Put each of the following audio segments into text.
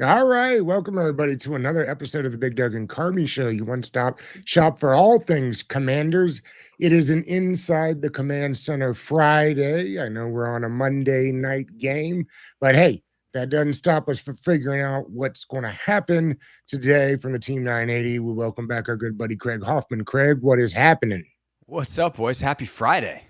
All right. Welcome, everybody, to another episode of the Big Doug and Carmi Show, your one stop shop for all things Commanders. It is an Inside the Command Center Friday. I know we're on a Monday night game, but hey, that doesn't stop us from figuring out what's going to happen today from the Team 980. We welcome back our good buddy Craig Hoffman. Craig, what is happening? What's up, boys? Happy Friday.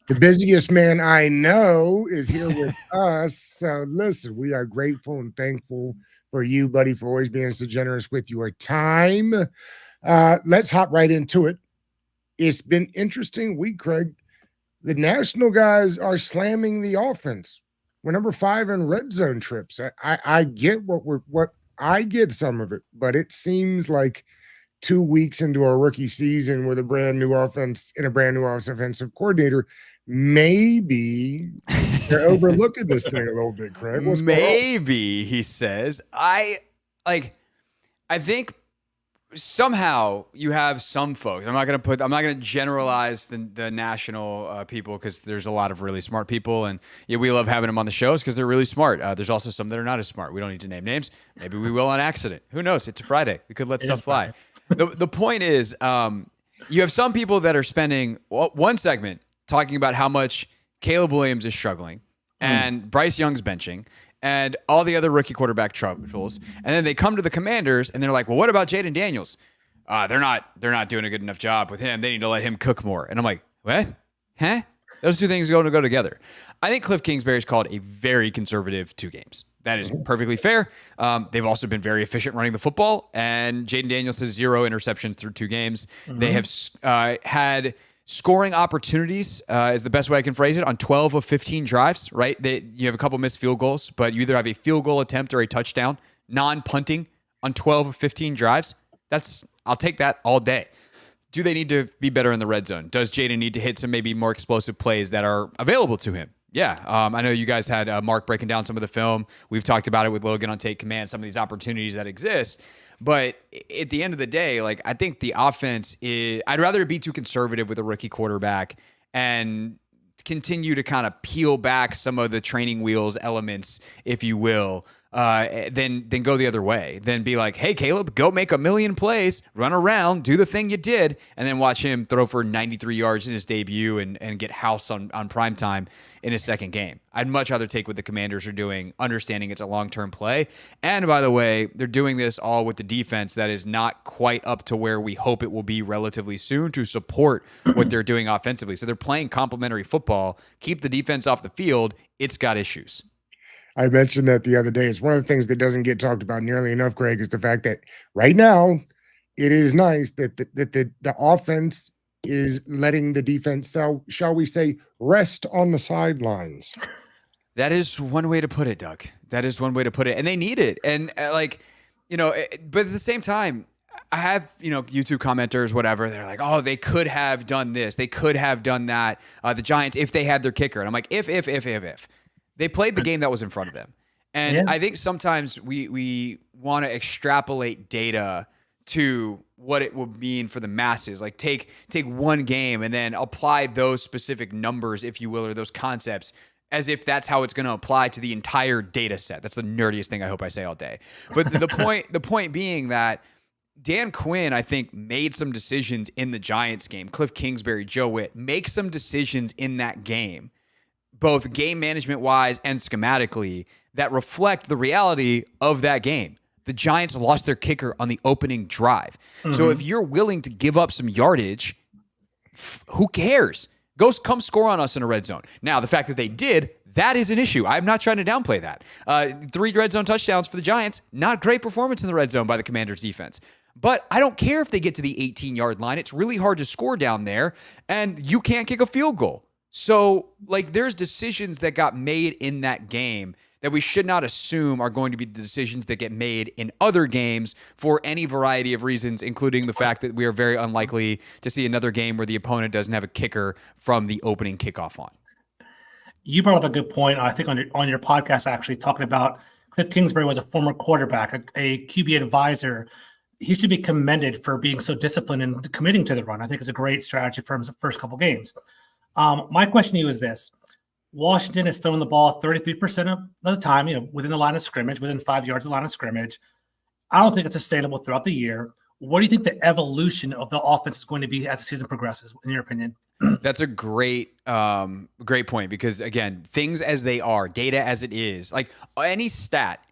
The busiest man I know is here with us. So listen, we are grateful and thankful for you, buddy, for always being so generous with your time. Let's hop right into it. It's been interesting week, Craig. The national guys are slamming the offense. We're number 5 in red zone trips. I get what I get some of it, but it seems like 2 weeks into our rookie season with a brand new offense and a brand new offensive coordinator, maybe they're overlooking this thing a little bit, Craig. Maybe, he says. I think somehow you have some folks. I'm not gonna generalize the national people, because there's a lot of really smart people, and yeah, we love having them on the shows because they're really smart. There's also some that are not as smart. We don't need to name names. Maybe we will on accident. Who knows? It's a Friday. We could let stuff fly. The point is, you have some people that are spending one segment talking about how much Caleb Williams is struggling and Bryce Young's benching and all the other rookie quarterback troubles. And then they come to the Commanders and they're like, well, what about Jaden Daniels? They're not doing a good enough job with him. They need to let him cook more. And I'm like, what? Huh? Those two things are going to go together. I think Cliff Kingsbury's called a very conservative 2 games. That is perfectly fair. They've also been very efficient running the football, and Jaden Daniels has 0 interceptions through 2 games. They have had scoring opportunities, is the best way I can phrase it, on 12 of 15 drives, right? You have a couple missed field goals, but you either have a field goal attempt or a touchdown, non-punting on 12 of 15 drives. I'll take that all day. Do they need to be better in the red zone? Does Jaden need to hit some maybe more explosive plays that are available to him? Yeah. I know you guys had Mark breaking down some of the film. We've talked about it with Logan on Take Command, some of these opportunities that exist. But at the end of the day, like, I think the offense I'd rather be too conservative with a rookie quarterback and continue to kind of peel back some of the training wheels elements, if you will, then go the other way. Then be like, hey, Caleb, go make 1,000,000 plays, run around, do the thing you did, and then watch him throw for 93 yards in his debut and get house on primetime in his second game. I'd much rather take what the Commanders are doing, understanding it's a long-term play. And by the way, they're doing this all with the defense that is not quite up to where we hope it will be relatively soon to support what they're doing offensively. So they're playing complementary football. Keep the defense off the field. It's got issues. I mentioned that the other day. It's one of the things that doesn't get talked about nearly enough, Greg, is the fact that right now it is nice that the offense is letting the defense, shall we say, rest on the sidelines. That is one way to put it, Doug. That is one way to put it. And they need it. And but at the same time, I have, YouTube commenters, whatever. They're like, oh, they could have done this. They could have done that. The Giants, if they had their kicker. And I'm like, if. They played the game that was in front of them. And I think sometimes we want to extrapolate data to what it would mean for the masses. Like take one game and then apply those specific numbers, if you will, or those concepts, as if that's how it's going to apply to the entire data set. That's the nerdiest thing I hope I say all day. But the point being that Dan Quinn, I think, made some decisions in the Giants game. Cliff Kingsbury, Joe Witt, make some decisions in that game, both game management wise and schematically, that reflect the reality of that game. The Giants lost their kicker on the opening drive. So if you're willing to give up some yardage, who cares? Come score on us in a red zone. Now, the fact that they did, that is an issue. I'm not trying to downplay that. 3 red zone touchdowns for the Giants. Not great performance in the red zone by the Commanders defense. But I don't care if they get to the 18-yard line. It's really hard to score down there, and you can't kick a field goal. So, there's decisions that got made in that game that we should not assume are going to be the decisions that get made in other games for any variety of reasons, including the fact that we are very unlikely to see another game where the opponent doesn't have a kicker from the opening kickoff on. You brought up a good point, I think, on your podcast, actually, talking about Cliff Kingsbury was a former quarterback, a QB advisor. He should be commended for being so disciplined and committing to the run. I think it's a great strategy for him the first couple games. My question to you is this. Washington is throwing the ball 33% of the time, within the line of scrimmage, within 5 yards of the line of scrimmage. I don't think it's sustainable throughout the year. What do you think the evolution of the offense is going to be as the season progresses, in your opinion? That's a great point, because again, things as they are, data as it is, like any stat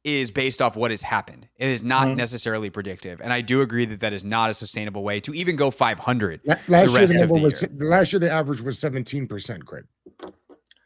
is based off what has happened. It is not necessarily predictive. And I do agree that that is not a sustainable way to even go 500 the rest of the year. Last year, the average was 17%, Craig.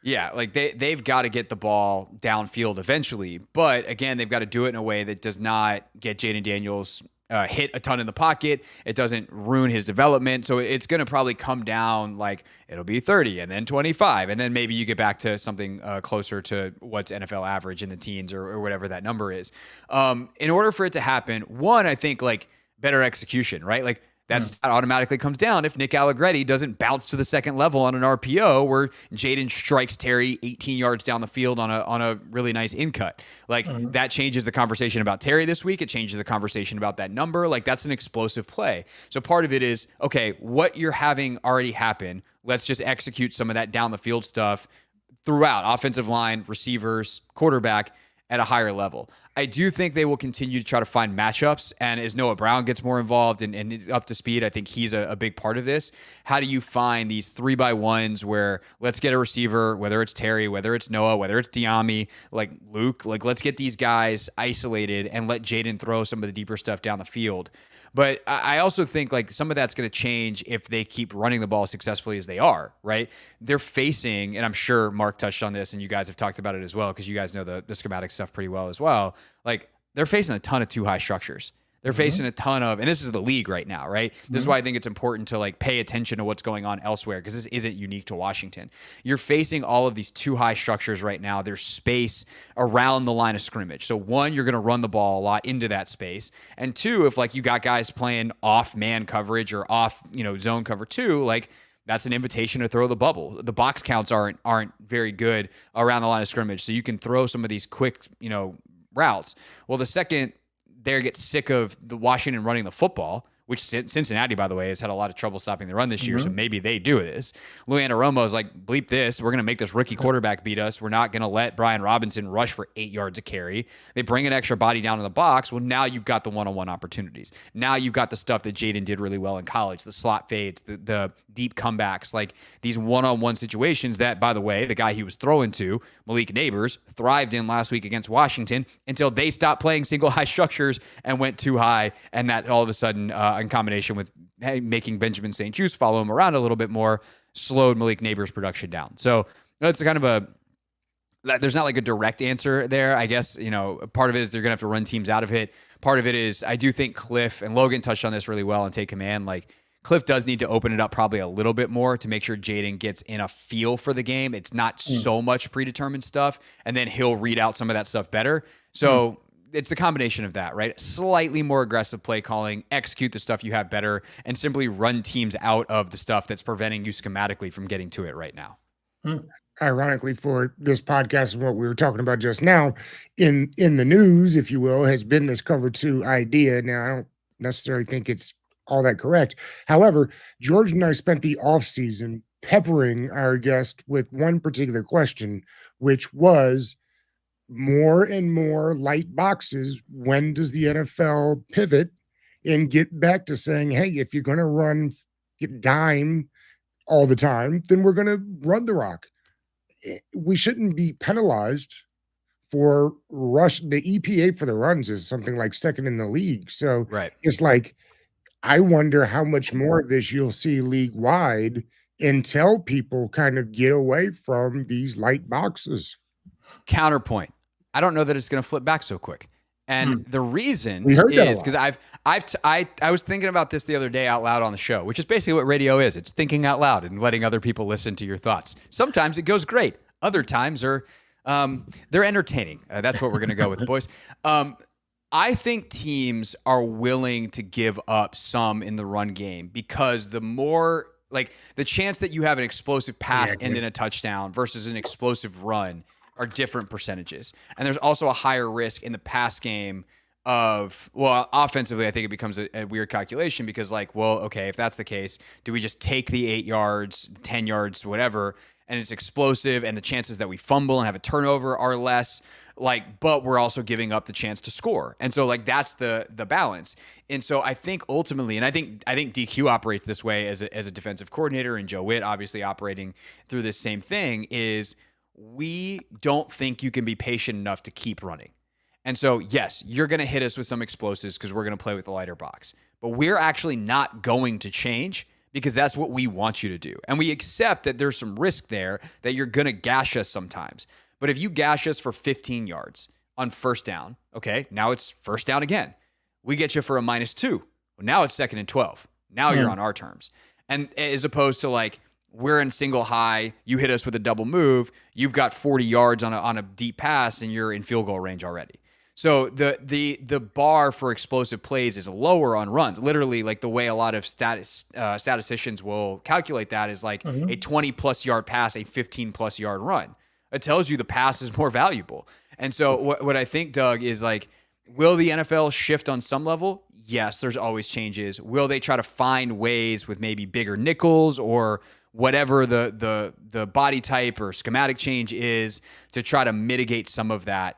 Yeah, like they've got to get the ball downfield eventually. But again, they've got to do it in a way that does not get Jaden Daniels hit a ton in the pocket. It doesn't ruin his development. So it's going to probably come down, like it'll be 30 and then 25. And then maybe you get back to something closer to what's NFL average in the teens or whatever that number is. In order for it to happen, one, I think like better execution, right? Like that automatically comes down if Nick Allegretti doesn't bounce to the second level on an RPO where Jaden strikes Terry 18 yards down the field on a really nice in cut. Like that changes the conversation about Terry this week. It changes the conversation about that number. Like that's an explosive play. So part of it is, okay, what you're having already happen, let's just execute some of that down the field stuff throughout offensive line, receivers, quarterback at a higher level. I do think they will continue to try to find matchups. And as Noah Brown gets more involved and is up to speed, I think he's a big part of this. How do you find these 3x1s where let's get a receiver, whether it's Terry, whether it's Noah, whether it's Diami, like Luke, like let's get these guys isolated and let Jaden throw some of the deeper stuff down the field. But I also think like some of that's going to change if they keep running the ball successfully as they are, right? They're facing, and I'm sure Mark touched on this and you guys have talked about it as well, because you guys know the schematic stuff pretty well as well. Like they're facing a ton of too high structures. They're facing a ton of, and this is the league right now, right? This is why I think it's important to like pay attention to what's going on elsewhere, because this isn't unique to Washington. You're facing all of these too high structures right now. There's space around the line of scrimmage. So one, you're going to run the ball a lot into that space. And two, if like you got guys playing off man coverage or off, zone cover two, like that's an invitation to throw the bubble. The box counts aren't very good around the line of scrimmage. So you can throw some of these quick, routes. Well, the second they get sick of the Washington running the football, which Cincinnati, by the way, has had a lot of trouble stopping the run this year, so maybe they do this. Luana Romo is like, bleep this. We're going to make this rookie quarterback beat us. We're not going to let Brian Robinson rush for 8 yards a carry. They bring an extra body down in the box. Well, now you've got the one-on-one opportunities. Now you've got the stuff that Jaden did really well in college, the slot fades, the deep comebacks, like these one-on-one situations that, by the way, the guy he was throwing to, Malik Neighbors, thrived in last week against Washington until they stopped playing single high structures and went too high, and that all of a sudden, in combination with making Benjamin St. Juste follow him around a little bit more, slowed Malik Neighbors' production down. So that's kind of there's not like a direct answer there. I guess, part of it is they're going to have to run teams out of it. Part of it is I do think Cliff, and Logan touched on this really well and Take Command, like Cliff does need to open it up probably a little bit more to make sure Jaden gets in a feel for the game. It's not so much predetermined stuff, and then he'll read out some of that stuff better. So it's a combination of that, right? Slightly more aggressive play calling, execute the stuff you have better, and simply run teams out of the stuff that's preventing you schematically from getting to it right now. Ironically, for this podcast and what we were talking about just now, in the news, if you will, has been this cover two idea. Now, I don't necessarily think it's all that correct. However, George and I spent the off season peppering our guest with one particular question, which was more and more light boxes. When does the NFL pivot and get back to saying, hey, if you're going to run dime all the time, then we're going to run the rock. We shouldn't be penalized for rush. The EPA for the runs is something like second in the league. So it's like, I wonder how much more of this you'll see league wide until people kind of get away from these light boxes. Counterpoint. I don't know that it's going to flip back so quick. And the reason is because I was thinking about this the other day out loud on the show, which is basically what radio is. It's thinking out loud and letting other people listen to your thoughts. Sometimes it goes great. Other times they're entertaining. That's what we're going to go with, boys. I think teams are willing to give up some in the run game because the more, like, the chance that you have an explosive pass end in a touchdown versus an explosive run are different percentages. And there's also a higher risk in the pass game offensively, I think it becomes a weird calculation because, like, well, okay, if that's the case, do we just take the 8 yards, 10 yards, whatever, and it's explosive, and the chances that we fumble and have a turnover are less, like, but we're also giving up the chance to score, and so like that's the balance. And so I think ultimately, and I think DQ operates this way as a defensive coordinator, and Joe Witt obviously operating through this same thing is we don't think you can be patient enough to keep running. And so, yes, you're going to hit us with some explosives because we're going to play with the lighter box. But we're actually not going to change because that's what we want you to do. And we accept that there's some risk there that you're going to gash us sometimes. But if you gash us for 15 yards on first down, okay, now it's first down again. We get you for a -2. Well, now it's 2nd and 12. Now you're on our terms. And as opposed to like, we're in single high, you hit us with a double move, you've got 40 yards on a deep pass, and you're in field goal range already. So the bar for explosive plays is lower on runs. Literally, like the way a lot of statisticians will calculate that is like a 20-plus yard pass, a 15-plus yard run. It tells you the pass is more valuable. And so what I think, Doug, is like, will the NFL shift on some level? Yes, there's always changes. Will they try to find ways with maybe bigger nickels or whatever the body type or schematic change is to try to mitigate some of that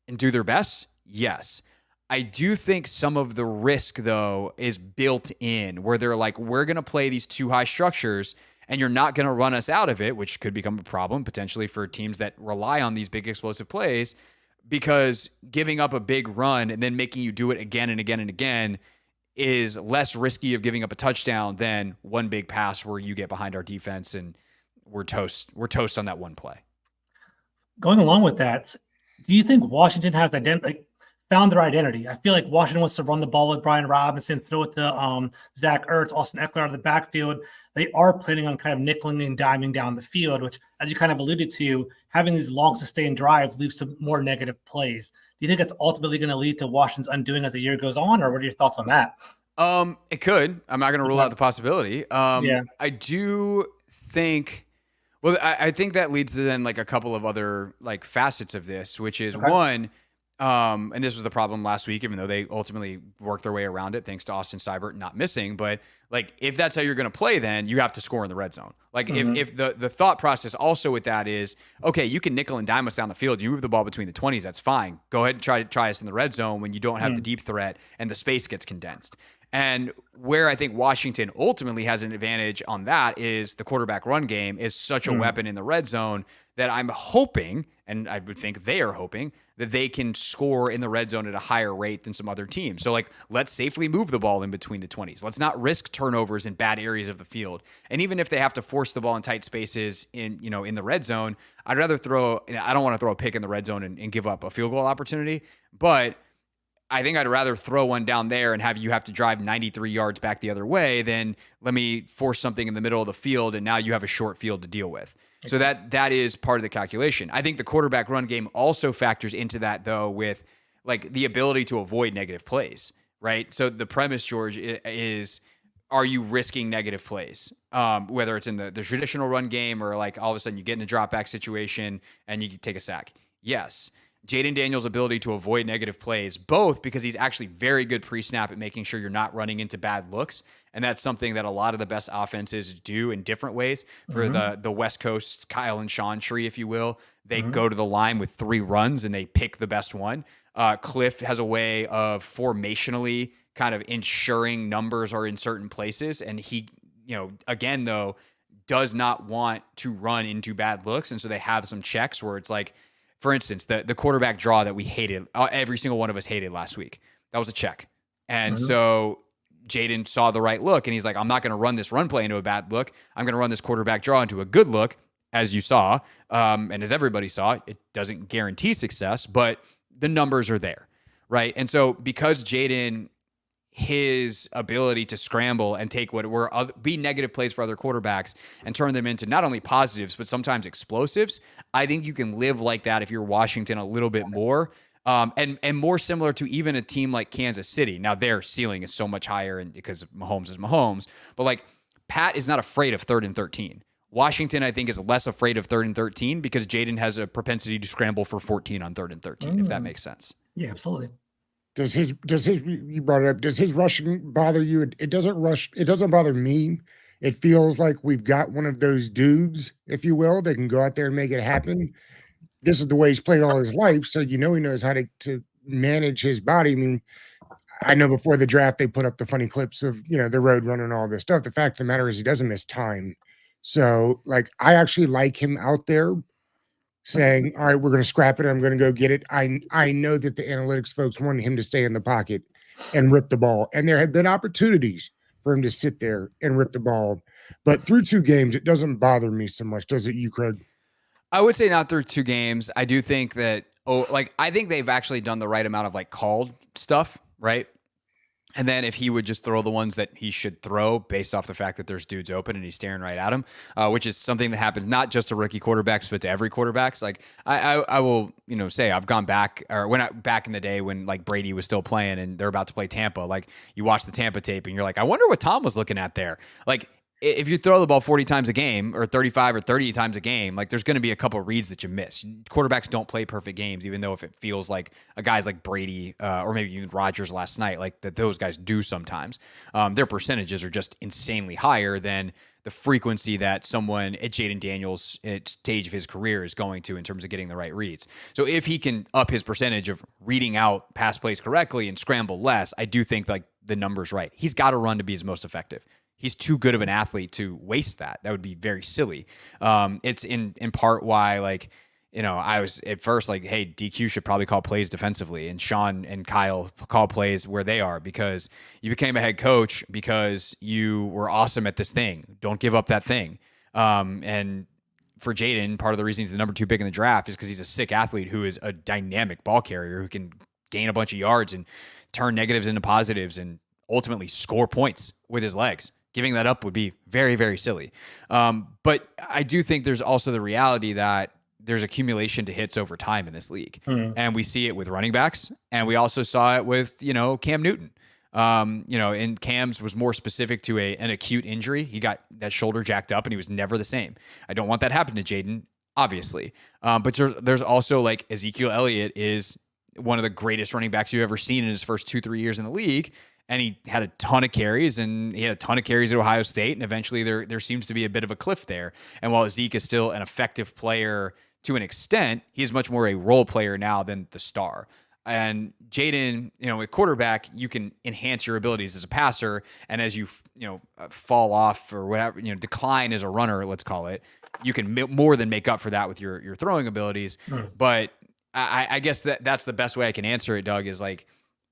and do their best? Yes. I do think some of the risk, though, is built in where they're like, we're going to play these too high structures and you're not going to run us out of it, which could become a problem potentially for teams that rely on these big explosive plays, because giving up a big run and then making you do it again and again and again is less risky of giving up a touchdown than one big pass where you get behind our defense and we're toast. We're toast on that one play. Going along with that, do you think Washington has found their identity? I feel like Washington wants to run the ball with Brian Robinson, throw it to Zach Ertz, Austin Eckler out of the backfield. They are planning on kind of nickeling and diming down the field, which, as you kind of alluded to, having these long sustained drives leads to more negative plays. Do you think it's ultimately going to lead to Washington's undoing as the year goes on, or what are your thoughts on that? It could. I'm not going to rule out the possibility. I do think. Well, I think that leads to then like a couple of other like facets of this, which is one, and this was the problem last week, even though they ultimately worked their way around it thanks to Austin Seibert not missing. But like, if that's how you're going to play, then you have to score in the red zone. Like if the thought process also with that is, okay, you can nickel and dime us down the field. You move the ball between the 20s. That's fine. Go ahead and try us in the red zone when you don't have the deep threat and the space gets condensed. And where I think Washington ultimately has an advantage on that is the quarterback run game is such a weapon in the red zone that I'm hoping, and I would think they are hoping, that they can score in the red zone at a higher rate than some other teams. So, like, let's safely move the ball in between the 20s. Let's not risk turnovers in bad areas of the field. And even if they have to force the ball in tight spaces in the red zone, I'd rather I don't want to throw a pick in the red zone and give up a field goal opportunity, but I think I'd rather throw one down there and have you have to drive 93 yards back the other way than let me force something in the middle of the field and now you have a short field to deal with. So that is part of the calculation. I think the quarterback run game also factors into that, though, with like the ability to avoid negative plays, right? So the premise, George, is, are you risking negative plays? Whether it's in the traditional run game or like all of a sudden you get in a drop back situation and you take a sack. Yes. Jaden Daniels' ability to avoid negative plays, both because he's actually very good pre-snap at making sure you're not running into bad looks. And that's something that a lot of the best offenses do in different ways. For the West Coast Kyle and Sean tree, if you will, they go to the line with 3 runs and they pick the best one. Cliff has a way of formationally kind of ensuring numbers are in certain places. And he, again, though, does not want to run into bad looks. And so they have some checks where it's like, for instance, the quarterback draw that we hated, every single one of us hated last week, that was a check. And so Jaden saw the right look, and he's like, I'm not going to run this run play into a bad look. I'm going to run this quarterback draw into a good look, as you saw. And as everybody saw, it doesn't guarantee success, but the numbers are there, right? And so because Jaden, his ability to scramble and take what were be negative plays for other quarterbacks and turn them into not only positives, but sometimes explosives, I think you can live like that if you're Washington a little bit more. And more similar to even a team like Kansas City. Now their ceiling is so much higher and because Mahomes is Mahomes, but like Pat is not afraid of 3rd and 13. Washington, I think, is less afraid of 3rd and 13 because Jaden has a propensity to scramble for 14 on 3rd and 13, if that makes sense. Yeah, absolutely. does his you brought it up, does his rushing bother you? It doesn't bother me. It feels like we've got one of those dudes, if you will, that can go out there and make it happen. This is the way he's played all his life, so he knows how to manage his body. I mean, I know before the draft they put up the funny clips of the road running and all this stuff. The fact of the matter is he doesn't miss time. So like I actually like him out there saying, "All right, we're going to scrap it. I'm going to go get it." I know that the analytics folks wanted him to stay in the pocket and rip the ball, and there had been opportunities for him to sit there and rip the ball. But through 2 games, it doesn't bother me so much, does it, you, Craig? I would say not through 2 games. I do think that I think they've actually done the right amount of like called stuff, right? And then if he would just throw the ones that he should throw based off the fact that there's dudes open and he's staring right at him, which is something that happens not just to rookie quarterbacks, but to every quarterbacks. Like I will, say I've gone back or back in the day when like Brady was still playing and they're about to play Tampa, like you watch the Tampa tape and you're like, I wonder what Tom was looking at there. Like if you throw the ball 40 times a game or 35 or 30 times a game, like there's going to be a couple of reads that you miss. Quarterbacks don't play perfect games, even though if it feels like a guy's like Brady or maybe even Rodgers last night, like that those guys do sometimes. Their percentages are just insanely higher than the frequency that someone at Jaden Daniels at stage of his career is going to in terms of getting the right reads. So if he can up his percentage of reading out pass plays correctly and scramble less, I do think like the number's right. He's got to run to be his most effective. He's too good of an athlete to waste that. That would be very silly. It's in part why, like, I was at first like, hey, DQ should probably call plays defensively, and Sean and Kyle call plays where they are because you became a head coach because you were awesome at this thing. Don't give up that thing. And for Jaden, part of the reason he's the number 2 pick in the draft is because he's a sick athlete who is a dynamic ball carrier who can gain a bunch of yards and turn negatives into positives and ultimately score points with his legs. Giving that up would be very, very silly. But I do think there's also the reality that there's accumulation to hits over time in this league. And we see it with running backs. And we also saw it with, Cam Newton. And Cam's was more specific to an acute injury. He got that shoulder jacked up and he was never the same. I don't want that happen to Jaden, obviously. But there's also like Ezekiel Elliott is one of the greatest running backs you've ever seen in his first 2-3 years in the league. And he had a ton of carries, and he had a ton of carries at Ohio State, and eventually there seems to be a bit of a cliff there. And while Zeke is still an effective player to an extent, he's much more a role player now than the star. And Jaden, with quarterback, you can enhance your abilities as a passer, and as you fall off or whatever, decline as a runner, let's call it, you can more than make up for that with your throwing abilities. But I guess that's the best way I can answer it, Doug, is like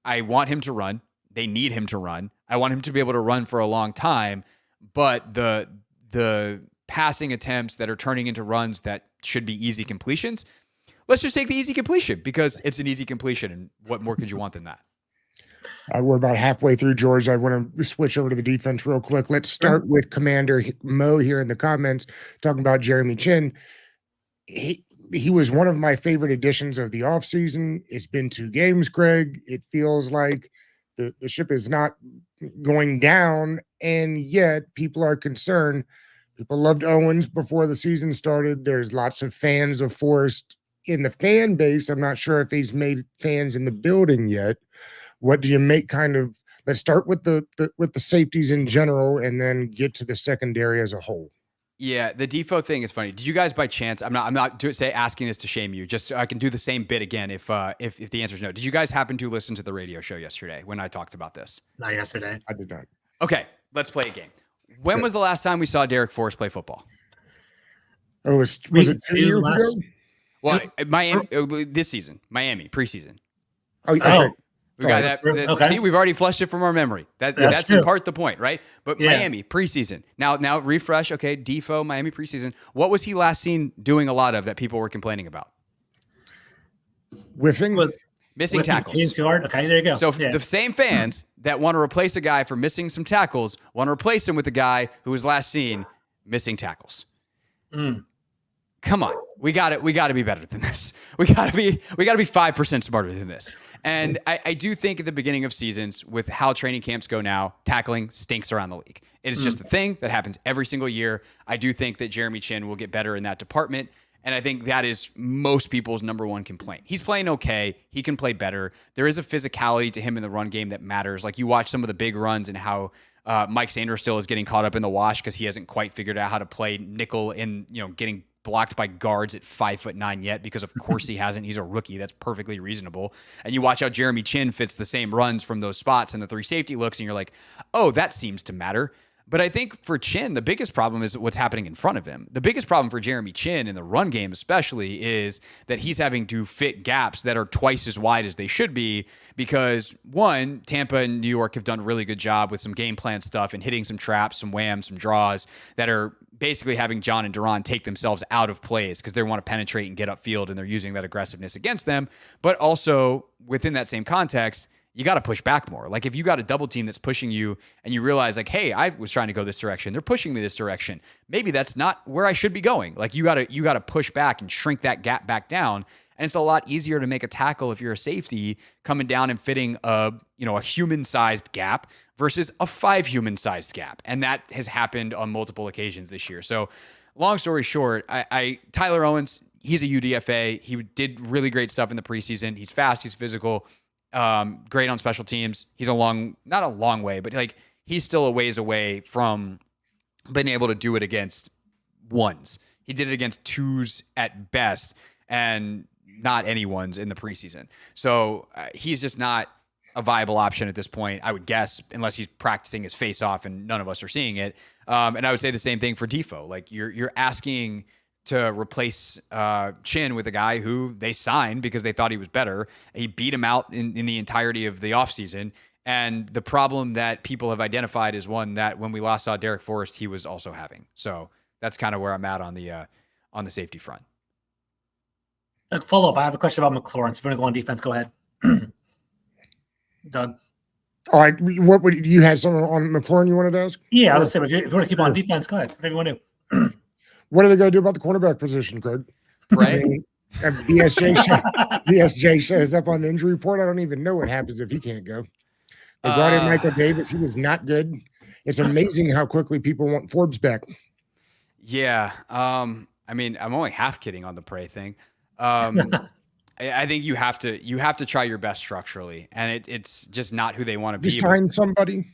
I want him to run. They need him to run. I want him to be able to run for a long time, but the passing attempts that are turning into runs that should be easy completions, let's just take the easy completion because it's an easy completion. And what more could you want than that? We're about halfway through, George. I want to switch over to the defense real quick. Let's start with Commander Mo here in the comments talking about Jeremy Chin. He was one of my favorite additions of the offseason. It's been 2 games, Craig. It feels like the ship is not going down, and yet people are concerned. People loved Owens before the season started. There's lots of fans of Forrest in the fan base. I'm not sure if he's made fans in the building yet. What do you make let's start with the safeties in general and then get to the secondary as a whole. Yeah, the Defoe thing is funny. Did you guys by chance? I'm not asking this to shame you. Just so I can do the same bit again if the answer is no. Did you guys happen to listen to the radio show yesterday when I talked about this? Not yesterday. I did not. Okay, let's play a game. When was the last time we saw Derek Forrest play football? Oh, was it 2 years ago? Well, Miami this season, Miami preseason. Oh, okay. We got that. Okay. See, we've already flushed it from our memory. That's in part the point, right? But Miami preseason. Now refresh. Okay, Defoe, Miami preseason. What was he last seen doing a lot of that people were complaining about? Whiffing. Missing tackles. Being too hard. Okay, there you go. So the same fans that want to replace a guy for missing some tackles want to replace him with a guy who was last seen missing tackles. Come on, we got it. We got to be better than this. We got to be 5% smarter than this. And I do think at the beginning of seasons, with how training camps go now, tackling stinks around the league. It is just a thing that happens every single year. I do think that Jeremy Chin will get better in that department. And I think that is most people's number one complaint. He's playing okay. He can play better. There is a physicality to him in the run game that matters. Like you watch some of the big runs and how Mike Sanders still is getting caught up in the wash because he hasn't quite figured out how to play nickel in, getting blocked by guards at 5'9" yet, because of course he hasn't. He's a rookie. That's perfectly reasonable. And you watch how Jeremy Chin fits the same runs from those spots and the 3 safety looks, and you're like, oh, that seems to matter. But I think for Chin, the biggest problem is what's happening in front of him. The biggest problem for Jeremy Chin in the run game especially is that he's having to fit gaps that are twice as wide as they should be because, one, Tampa and New York have done a really good job with some game plan stuff and hitting some traps, some whams, some draws that are basically having John and Duran take themselves out of plays because they want to penetrate and get upfield, and they're using that aggressiveness against them. But also, within that same context, you got to push back more. Like if you got a double team that's pushing you and you realize like, hey, I was trying to go this direction. They're pushing me this direction. Maybe that's not where I should be going. Like you got to push back and shrink that gap back down. And it's a lot easier to make a tackle if you're a safety coming down and fitting a human-sized gap versus a 5 human-sized gap. And that has happened on multiple occasions this year. So long story short, Tyler Owens, he's a UDFA. He did really great stuff in the preseason. He's fast. He's physical. Great on special teams. He's not a long way, but like he's still a ways away from being able to do it against ones. He did it against 2s at best and not any ones in the preseason. So he's just not a viable option at this point, I would guess, unless he's practicing his face off and none of us are seeing it. And I would say the same thing for Defoe. Like you're asking to replace Chin with a guy who they signed because they thought he was better. He beat him out in the entirety of the offseason. And the problem that people have identified is one that when we last saw Derek Forrest, he was also having. So that's kind of where I'm at on the safety front. A follow-up, I have a question about McLaurin. So if you want to go on defense, go ahead. Doug. All right. What would you had something on McLaurin you wanted to ask? Yeah, I was saying, but if you want to keep on defense, go ahead. Whatever you want to do. What are they going to do about the cornerback position, Craig? Right. BSJ shows up on the injury report. I don't even know what happens if he can't go. They brought in Michael Davis. He was not good. It's amazing how quickly people want Forbes back. Yeah. I mean, I'm only half kidding on the Prey thing. I think you have to try your best structurally, and it's just not who they want to be. Just sign somebody.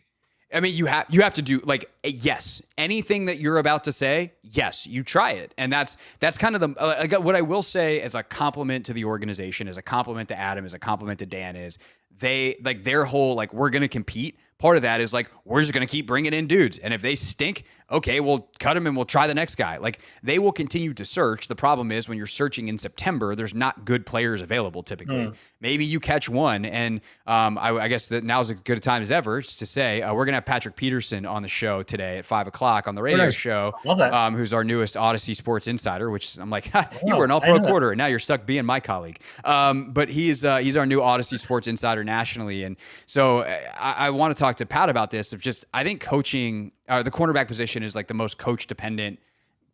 I mean, you have to do like, yes, anything that you're about to say, yes, you try it. And that's kind of what I will say as a compliment to the organization, as a compliment to Adam, as a compliment to Dan is they like their whole, like, we're going to compete. Part of that is like, we're just going to keep bringing in dudes. And if they stink, okay, we'll cut them and we'll try the next guy. Like they will continue to search. The problem is when you're searching in September, there's not good players available typically. Maybe you catch one. And I guess that now's as good a time as ever to say, we're going to have Patrick Peterson on the show today at 5:00 on the radio show. Love that. Who's our newest Odyssey Sports Insider, which I'm like, you were an all-pro quarter and now you're stuck being my colleague. But he's our new Odyssey Sports Insider nationally. And so I want to talk to Pat about this of just, I think coaching, the cornerback position is like the most coach dependent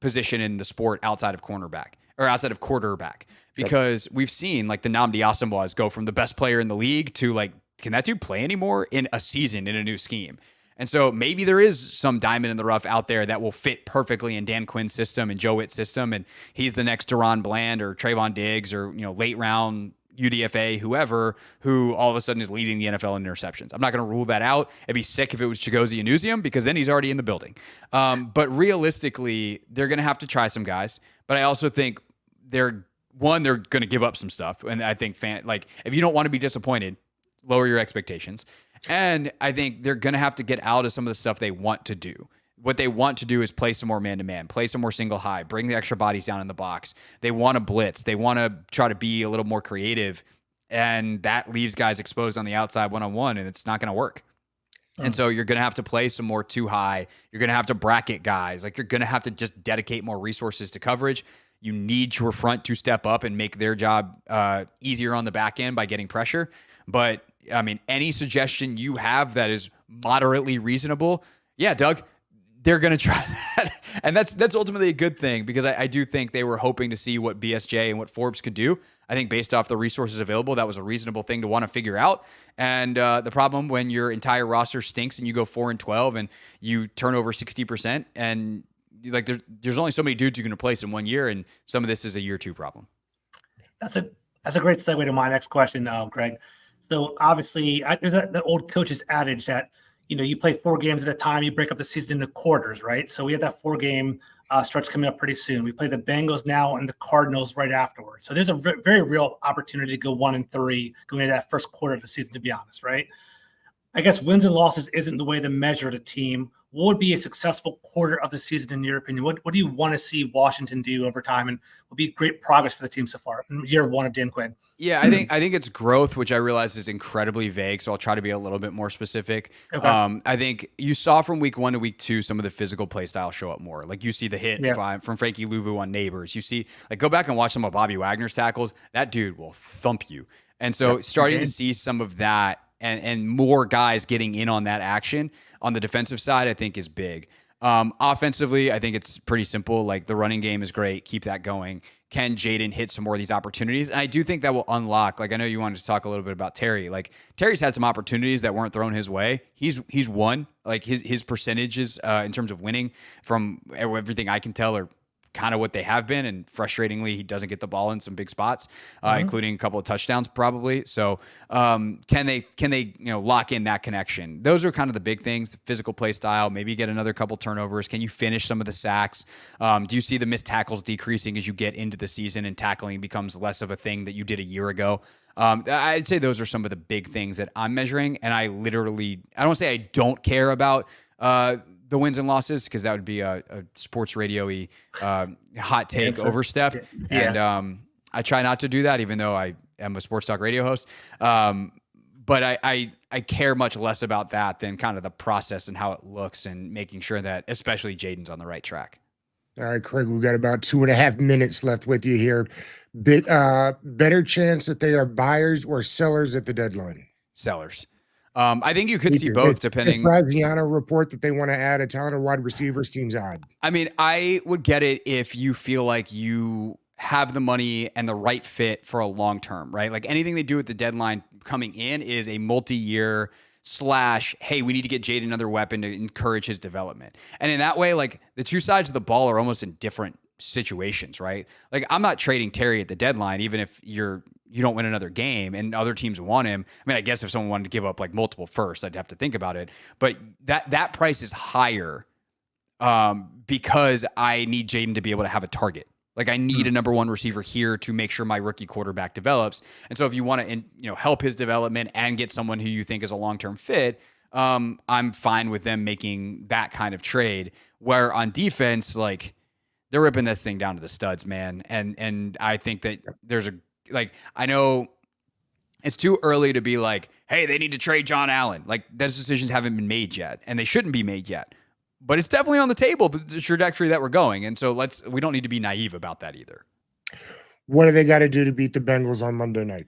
position in the sport outside of cornerback or outside of quarterback, because we've seen like the Nnamdi Asomugha's go from the best player in the league to like, can that dude play anymore in a season in a new scheme? And so maybe there is some diamond in the rough out there that will fit perfectly in Dan Quinn's system and Joe Witt's system. And he's the next Deron Bland or Trayvon Diggs or, late round UDFA, whoever, who all of a sudden is leading the NFL in interceptions. I'm not going to rule that out. It'd be sick if it was Chigozie Anuzium because then he's already in the building. But realistically, they're going to have to try some guys. But I also think they're going to give up some stuff. And I think if you don't want to be disappointed, lower your expectations. And I think they're going to have to get out of some of the stuff they want to do. What they want to do is play some more man-to-man, play some more single high, bring the extra bodies down in the box. They want to blitz. They want to try to be a little more creative, and that leaves guys exposed on the outside one-on-one, and it's not going to work. And so you're going to have to play some more too high. You're going to have to bracket guys. Like you're going to have to just dedicate more resources to coverage. You need your front to step up and make their job easier on the back end by getting pressure. But, I mean, any suggestion you have that is moderately reasonable, yeah, Doug, they're going to try that. And that's ultimately a good thing because I do think they were hoping to see what BSJ and what Forbes could do. I think based off the resources available, that was a reasonable thing to want to figure out. And the problem when your entire roster stinks and you go 4-12 and you turn over 60% and like there's only so many dudes you can replace in 1 year, and some of this is a year 2 problem. That's a great segue to my next question, Greg. So obviously, there's that old coach's adage that you play 4 games at a time, you break up the season into quarters, right? So we have that 4-game stretch coming up pretty soon. We play the Bengals now and the Cardinals right afterwards. So there's a very real opportunity to go 1-3 going into that first quarter of the season, to be honest, right? I guess wins and losses isn't the way to measure the team. What would be a successful quarter of the season in your opinion? What do you want to see Washington do over time, and would be great progress for the team so far in year 1 of Dan Quinn? Yeah, I think it's growth, which I realize is incredibly vague. So I'll try to be a little bit more specific. Okay. I think you saw from week 1 to week 2 some of the physical play style show up more. Like you see the hit from Frankie Louvu on Neighbors. You see, like, go back and watch some of Bobby Wagner's tackles. That dude will thump you. And so starting to see some of that and more guys getting in on that action on the defensive side, I think is big. Offensively, I think it's pretty simple. Like, the running game is great. Keep that going. Can Jaden hit some more of these opportunities? And I do think that will unlock, like, I know you wanted to talk a little bit about Terry. Like, Terry's had some opportunities that weren't thrown his way. He's won. Like, his percentages in terms of winning, from everything I can tell, are kind of what they have been, and frustratingly, he doesn't get the ball in some big spots, including a couple of touchdowns probably. So can they lock in that connection? Those are kind of the big things: the physical play style, maybe get another couple turnovers. Can you finish some of the sacks? Do you see the missed tackles decreasing as you get into the season and tackling becomes less of a thing that you did a year ago? I'd say those are some of the big things that I'm measuring, and I don't say I don't care about the wins and losses, because that would be a sports radio-y hot take overstep. Yeah. And I try not to do that, even though I am a sports talk radio host. But I care much less about that than kind of the process and how it looks, and making sure that especially Jaden's on the right track. All right, Craig, we've got about 2.5 minutes left with you here. Better chance that they are buyers or sellers at the deadline? Sellers. I think you could see both, depending. Graziano report that they want to add a talented wide receiver seems odd. I mean, I would get it if you feel like you have the money and the right fit for a long term, right? Like, anything they do at the deadline coming in is a multi-year / hey, we need to get Jade another weapon to encourage his development. And in that way, like, the two sides of the ball are almost in different situations, right? Like, I'm not trading Terry at the deadline, even if you don't win another game and other teams want him. I mean, I guess if someone wanted to give up like multiple firsts, I'd have to think about it. But that price is higher because I need Jaden to be able to have a target. Like, I need a number 1 receiver here to make sure my rookie quarterback develops. And so if you want to help his development and get someone who you think is a long-term fit, I'm fine with them making that kind of trade. Where on defense, like, they're ripping this thing down to the studs, man. And I think that I know it's too early to be like, hey, they need to trade John Allen. Like, those decisions haven't been made yet, and they shouldn't be made yet. But it's definitely on the table, the trajectory that we're going. And so we don't need to be naive about that either. What do they got to do to beat the Bengals on Monday night?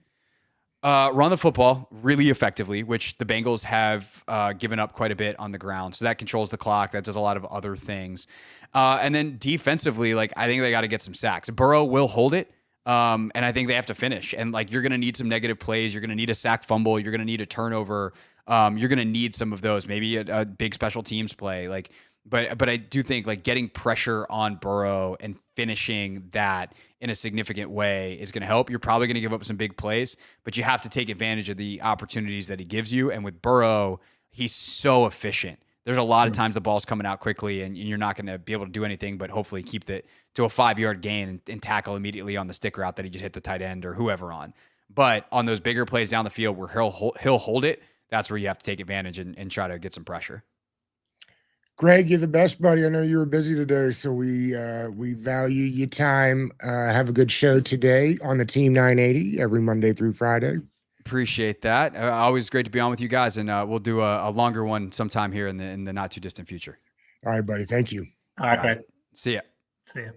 Run the football really effectively, which the Bengals have given up quite a bit on the ground. So that controls the clock. That does a lot of other things. And then defensively, like, I think they got to get some sacks. Burrow will hold it. And I think they have to finish. And, like, you're going to need some negative plays. You're going to need a sack fumble. You're going to need a turnover. You're going to need some of those, maybe a big special teams play. Like, but I do think, like, getting pressure on Burrow and finishing that in a significant way is going to help. You're probably going to give up some big plays, but you have to take advantage of the opportunities that he gives you. And with Burrow, he's so efficient. There's a lot of times the ball's coming out quickly, and you're not going to be able to do anything but hopefully keep it to a 5-yard gain and tackle immediately on the stick route that he just hit the tight end or whoever on. But on those bigger plays down the field where he'll hold it, that's where you have to take advantage and try to get some pressure. Greg, you're the best, buddy. I know you were busy today, so we value your time. Have a good show today on the Team 980 every Monday through Friday. Appreciate that. Always great to be on with you guys, and we'll do a longer one sometime here in the not too distant future. All right, buddy. Thank you. All right, Greg. See ya. See ya.